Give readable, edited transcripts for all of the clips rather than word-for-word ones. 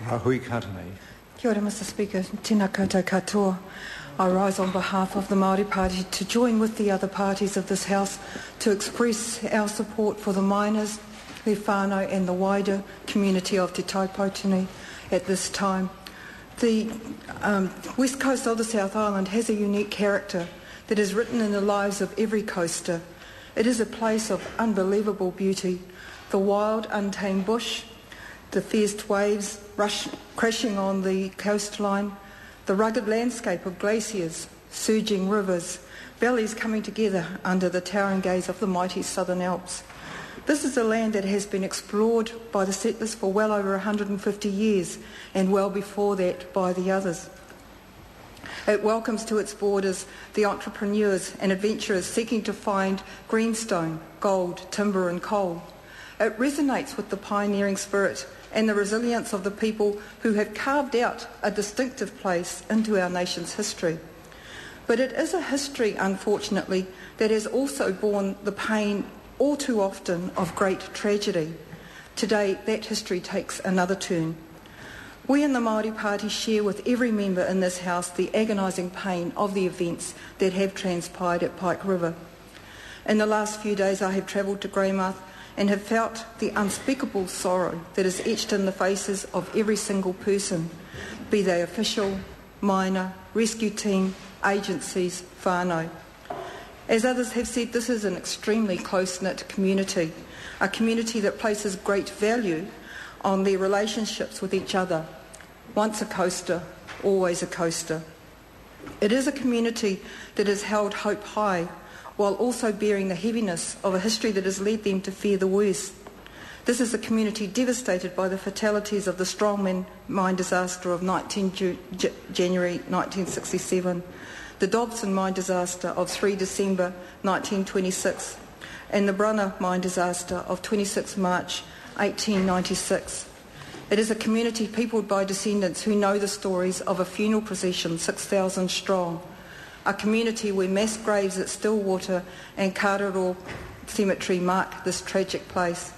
Rahui Katanei. Kia ora, Mr. Speaker. Tēnā koutou katoa. I rise on behalf of the Māori Party to join with the other parties of this House to express our support for the miners, their whānau and the wider community of Te Taipōtini at this time. The west coast of the South Island has a unique character that is written in the lives of every coaster. It is a place of unbelievable beauty. The wild, untamed bush, the fierce waves crashing on the coastline, the rugged landscape of glaciers, surging rivers, valleys coming together under the towering gaze of the mighty Southern Alps. This is a land that has been explored by the settlers for well over 150 years, and well before that by the others. It welcomes to its borders the entrepreneurs and adventurers seeking to find greenstone, gold, timber and coal. It resonates with the pioneering spirit and the resilience of the people who have carved out a distinctive place into our nation's history. But it is a history, unfortunately, that has also borne the pain all too often of great tragedy. Today, that history takes another turn. We in the Māori Party share with every member in this House the agonising pain of the events that have transpired at Pike River. In the last few days I have travelled to Greymouth and have felt the unspeakable sorrow that is etched in the faces of every single person, be they official, miner, rescue team, agencies, whānau. As others have said, this is an extremely close-knit community, a community that places great value on their relationships with each other. Once a coaster, always a coaster. It is a community that has held hope high while also bearing the heaviness of a history that has led them to fear the worst. This is a community devastated by the fatalities of the Strongman mine disaster of January 1967, the Dobson mine disaster of 3 December 1926, and the Brunner mine disaster of 26 March 1896. It is a community peopled by descendants who know the stories of a funeral procession 6,000 strong, a community where mass graves at Stillwater and Kararo Cemetery mark this tragic place.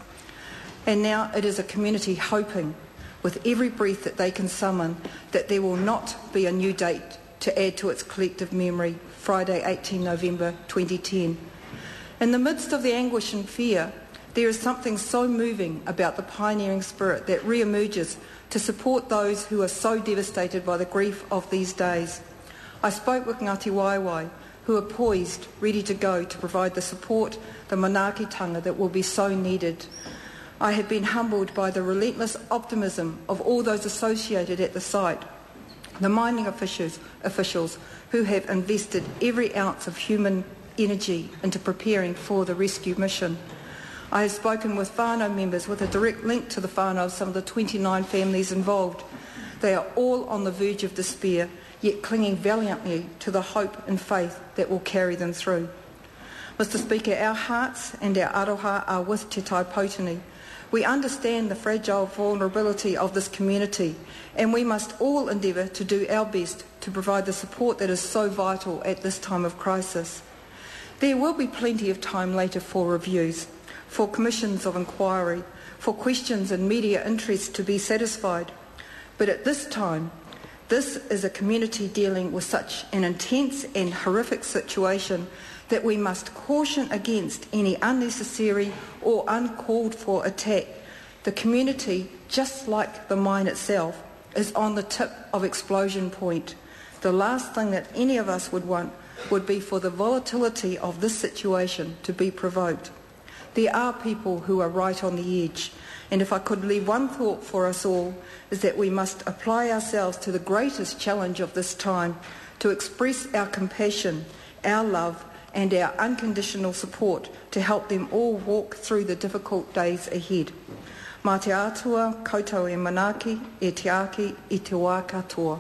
And now it is a community hoping, with every breath that they can summon, that there will not be a new date to add to its collective memory, Friday 18 November 2010. In the midst of the anguish and fear, there is something so moving about the pioneering spirit that re-emerges to support those who are so devastated by the grief of these days. I spoke with Ngāti Waewae, who are poised, ready to go to provide the support, the manaakitanga that will be so needed. I have been humbled by the relentless optimism of all those associated at the site, the mining officials who have invested every ounce of human energy into preparing for the rescue mission. I have spoken with whānau members with a direct link to the whānau of some of the 29 families involved. They are all on the verge of despair, yet clinging valiantly to the hope and faith that will carry them through. Mr. Speaker, our hearts and our aroha are with Te Taipōtini. We understand the fragile vulnerability of this community, and we must all endeavour to do our best to provide the support that is so vital at this time of crisis. There will be plenty of time later for reviews, for commissions of inquiry, for questions and media interest to be satisfied. But at this time, this is a community dealing with such an intense and horrific situation that we must caution against any unnecessary or uncalled for attack. The community, just like the mine itself, is on the tip of explosion point. The last thing that any of us would want would be for the volatility of this situation to be provoked. There are people who are right on the edge, and if I could leave one thought for us all, is that we must apply ourselves to the greatest challenge of this time to express our compassion, our love and our unconditional support to help them all walk through the difficult days ahead. Mā te atua, koutou e manaaki, e te aki, i te wā katoa.